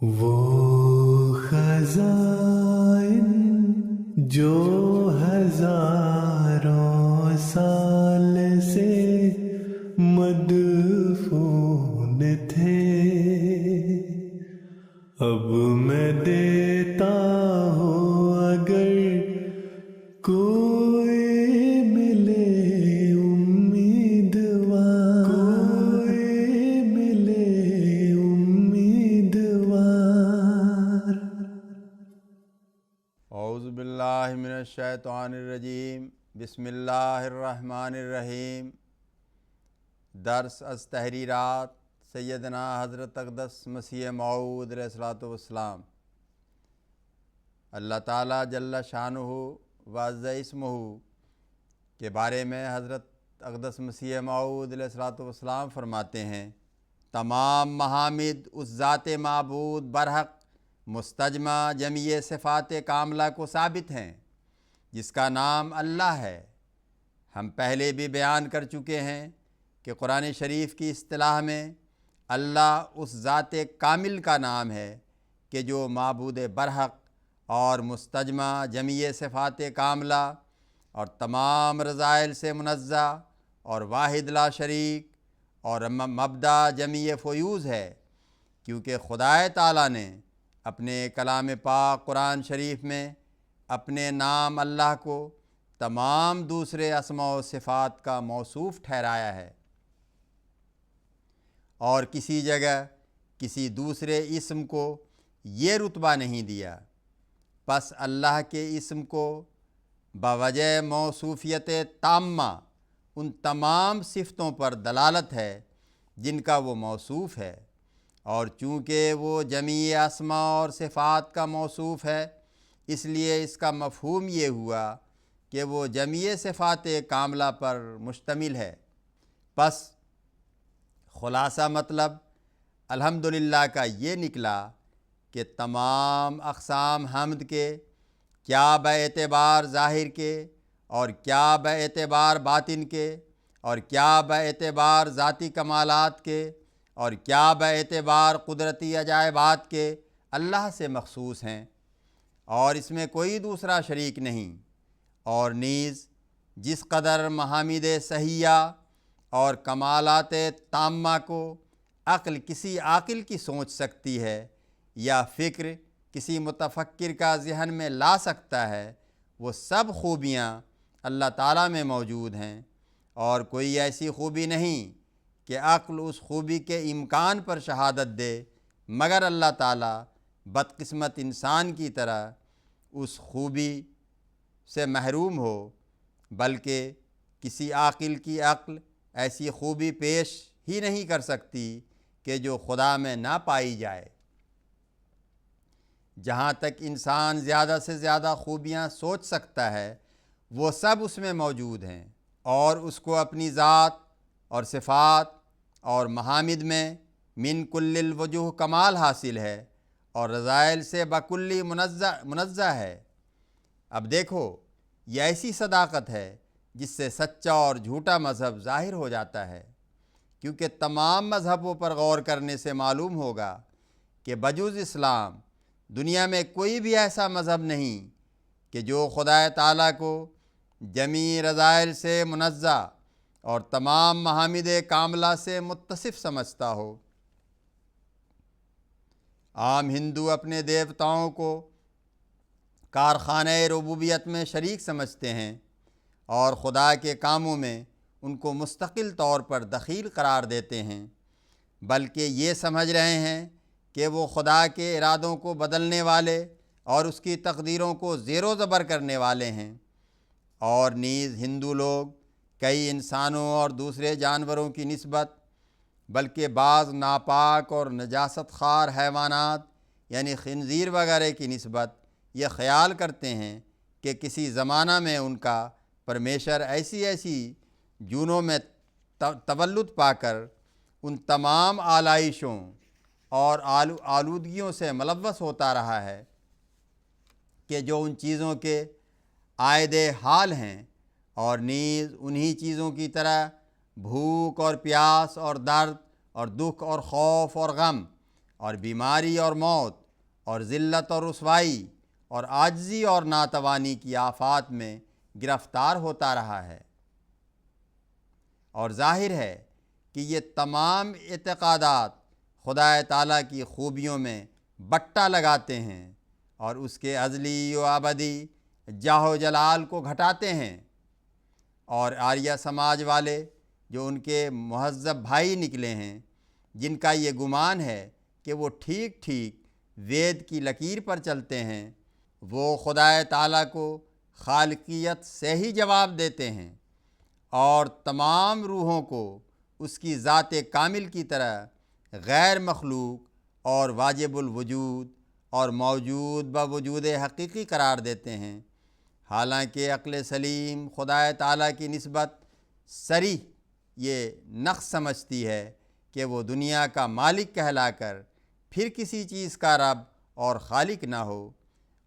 وہ خزائن جو ہزاروں سال سے مدفون تھے، اب میں دیتا ہوں اگر کوئی ملے امیدوار، کوئی ملے امیدوار۔ اعوذ باللہ من الشیطان الرجیم، بسم اللہ الرحمن الرحیم۔ درس از تحریرات سیدنا حضرت اقدس مسیح موعود علیہ الصلوۃ والسلام۔ اللہ تعالیٰ جل شانہ و عز اسمہ کے بارے میں حضرت اقدس مسیح موعود علیہ الصلوۃ والسلام فرماتے ہیں، تمام محامد اس ذات معبود برحق مستجمع جمیع صفات کاملہ کو ثابت ہیں جس کا نام اللہ ہے۔ ہم پہلے بھی بیان کر چکے ہیں کہ قرآن شریف کی اصطلاح میں اللہ اس ذات کامل کا نام ہے کہ جو معبود برحق اور مستجمع جمیع صفات کاملہ اور تمام رذائل سے منزہ اور واحد لا شریک اور مبدا جمیع فیوض ہے، کیونکہ خدا تعالیٰ نے اپنے کلام پاک قرآن شریف میں اپنے نام اللہ کو تمام دوسرے اسماء و صفات کا موصوف ٹھہرایا ہے، اور کسی جگہ کسی دوسرے اسم کو یہ رتبہ نہیں دیا۔ پس اللہ کے اسم کو بوجہ موصوفیت تامہ ان تمام صفتوں پر دلالت ہے جن کا وہ موصوف ہے، اور چونکہ وہ جمیع اسماء اور صفات کا موصوف ہے اس لیے اس کا مفہوم یہ ہوا کہ وہ جمیع صفات کاملہ پر مشتمل ہے۔ پس خلاصہ مطلب الحمدللہ کا یہ نکلا کہ تمام اقسام حمد کے، کیا باعتبار ظاہر کے اور کیا باعتبار باطن کے اور کیا باعتبار ذاتی کمالات کے اور کیا باعتبار قدرتی عجائبات کے، اللہ سے مخصوص ہیں اور اس میں کوئی دوسرا شریک نہیں۔ اور نیز جس قدر محامد صحیحہ اور کمالات تامہ کو عقل کسی عاقل کی سوچ سکتی ہے یا فکر کسی متفکر کا ذہن میں لا سکتا ہے، وہ سب خوبیاں اللہ تعالیٰ میں موجود ہیں، اور کوئی ایسی خوبی نہیں کہ عقل اس خوبی کے امکان پر شہادت دے، مگر اللہ تعالیٰ بدقسمت انسان کی طرح اس خوبی سے محروم ہو، بلکہ کسی عاقل کی عقل ایسی خوبی پیش ہی نہیں کر سکتی کہ جو خدا میں نہ پائی جائے۔ جہاں تک انسان زیادہ سے زیادہ خوبیاں سوچ سکتا ہے وہ سب اس میں موجود ہیں، اور اس کو اپنی ذات اور صفات اور محامد میں من کل الوجوہ کمال حاصل ہے اور رذائل سے بکلی منزہ ہے۔ اب دیکھو، یہ ایسی صداقت ہے جس سے سچا اور جھوٹا مذہب ظاہر ہو جاتا ہے، کیونکہ تمام مذہبوں پر غور کرنے سے معلوم ہوگا کہ بجز اسلام دنیا میں کوئی بھی ایسا مذہب نہیں کہ جو خدا تعالیٰ کو جمیع رذائل سے منزہ اور تمام محامد کاملہ سے متصف سمجھتا ہو۔ عام ہندو اپنے دیوتاؤں کو کارخانہ ربوبیت میں شریک سمجھتے ہیں اور خدا کے کاموں میں ان کو مستقل طور پر دخیل قرار دیتے ہیں، بلکہ یہ سمجھ رہے ہیں کہ وہ خدا کے ارادوں کو بدلنے والے اور اس کی تقدیروں کو زیر و زبر کرنے والے ہیں۔ اور نیز ہندو لوگ کئی انسانوں اور دوسرے جانوروں کی نسبت، بلکہ بعض ناپاک اور نجاست خوار حیوانات یعنی خنزیر وغیرہ کی نسبت یہ خیال کرتے ہیں کہ کسی زمانہ میں ان کا پرمیشر ایسی جونوں میں تولد پا کر ان تمام آلائشوں اور آلودگیوں سے ملوث ہوتا رہا ہے کہ جو ان چیزوں کے عائد حال ہیں، اور نیز انہی چیزوں کی طرح بھوک اور پیاس اور درد اور دکھ اور خوف اور غم اور بیماری اور موت اور ذلت اور رسوائی اور عاجزی اور ناتوانی کی آفات میں گرفتار ہوتا رہا ہے۔ اور ظاہر ہے کہ یہ تمام اعتقادات خدا تعالیٰ کی خوبیوں میں بٹا لگاتے ہیں اور اس کے ازلی و ابدی جاہ و جلال کو گھٹاتے ہیں۔ اور آریہ سماج والے جو ان کے مہذب بھائی نکلے ہیں، جن کا یہ گمان ہے کہ وہ ٹھیک ٹھیک وید کی لکیر پر چلتے ہیں، وہ خدا تعالیٰ کو خالقیت سے ہی جواب دیتے ہیں اور تمام روحوں کو اس کی ذات کامل کی طرح غیر مخلوق اور واجب الوجود اور موجود بوجود حقیقی قرار دیتے ہیں، حالانکہ عقل سلیم خدا تعالیٰ کی نسبت صریح یہ نقص سمجھتی ہے کہ وہ دنیا کا مالک کہلا کر پھر کسی چیز کا رب اور خالق نہ ہو،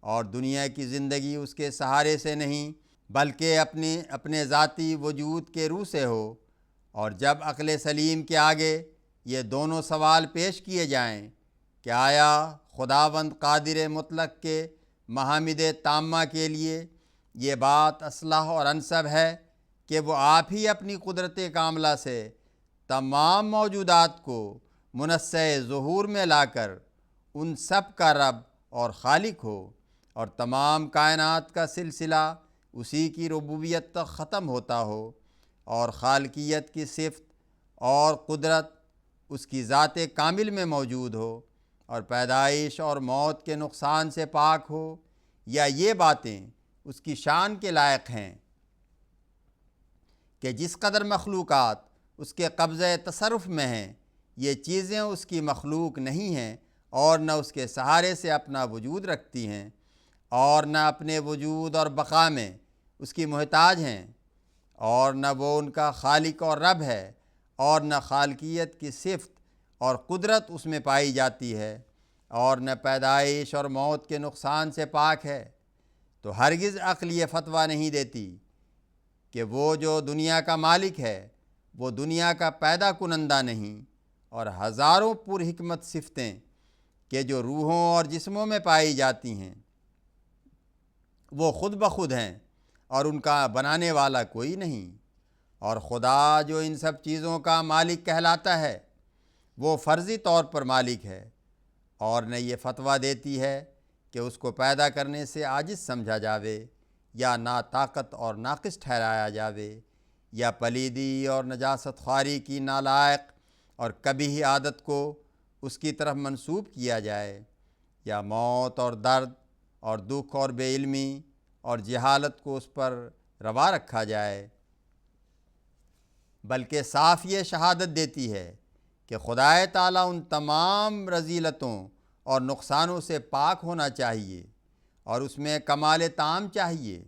اور دنیا کی زندگی اس کے سہارے سے نہیں بلکہ اپنے ذاتی وجود کے روح سے ہو۔ اور جب عقل سلیم کے آگے یہ دونوں سوال پیش کیے جائیں کہ آیا خداوند قادر مطلق کے محامد تامہ کے لیے یہ بات اصلح اور انسب ہے کہ وہ آپ ہی اپنی قدرت کاملہ سے تمام موجودات کو منصع ظہور میں لا کر ان سب کا رب اور خالق ہو، اور تمام کائنات کا سلسلہ اسی کی ربوبیت تک ختم ہوتا ہو، اور خالقیت کی صفت اور قدرت اس کی ذات کامل میں موجود ہو، اور پیدائش اور موت کے نقصان سے پاک ہو، یا یہ باتیں اس کی شان کے لائق ہیں کہ جس قدر مخلوقات اس کے قبضہ تصرف میں ہیں، یہ چیزیں اس کی مخلوق نہیں ہیں اور نہ اس کے سہارے سے اپنا وجود رکھتی ہیں اور نہ اپنے وجود اور بقا میں اس کی محتاج ہیں، اور نہ وہ ان کا خالق اور رب ہے، اور نہ خالقیت کی صفت اور قدرت اس میں پائی جاتی ہے، اور نہ پیدائش اور موت کے نقصان سے پاک ہے، تو ہرگز عقل یہ فتویٰ نہیں دیتی کہ وہ جو دنیا کا مالک ہے وہ دنیا کا پیدا کنندہ نہیں، اور ہزاروں پر حکمت صفتیں کہ جو روحوں اور جسموں میں پائی جاتی ہیں وہ خود بخود ہیں اور ان کا بنانے والا کوئی نہیں۔ اور خدا جو ان سب چیزوں کا مالک کہلاتا ہے وہ فرضی طور پر مالک ہے، اور نہ یہ فتویٰ دیتی ہے کہ اس کو پیدا کرنے سے عاجز سمجھا جاوے یا ناطاقت اور ناقص ٹھہرایا جاوے، یا پلیدی اور نجاست خواری کی نالائق اور قبیح عادت کو اس کی طرف منسوب کیا جائے، یا موت اور درد اور دکھ اور بے علمی اور جہالت کو اس پر روا رکھا جائے، بلکہ صاف یہ شہادت دیتی ہے کہ خدا تعالیٰ ان تمام رذیلتوں اور نقصانوں سے پاک ہونا چاہیے، اور اس میں کمال تام چاہیے،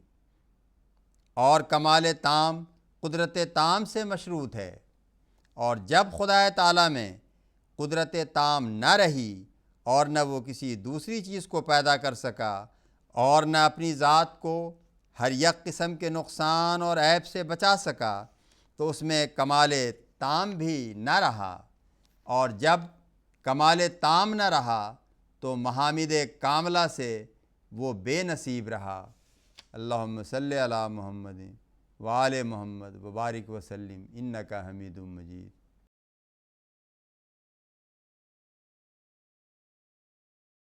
اور کمال تام قدرت تام سے مشروط ہے۔ اور جب خدا تعالیٰ میں قدرت تام نہ رہی اور نہ وہ کسی دوسری چیز کو پیدا کر سکا اور نہ اپنی ذات کو ہر یک قسم کے نقصان اور عیب سے بچا سکا، تو اس میں کمال تام بھی نہ رہا، اور جب کمال تام نہ رہا تو محامد کاملہ سے وہ بے نصیب رہا۔ اللہم صلی علی محمد وآل محمد وبارک وسلم انکا حمید مجید۔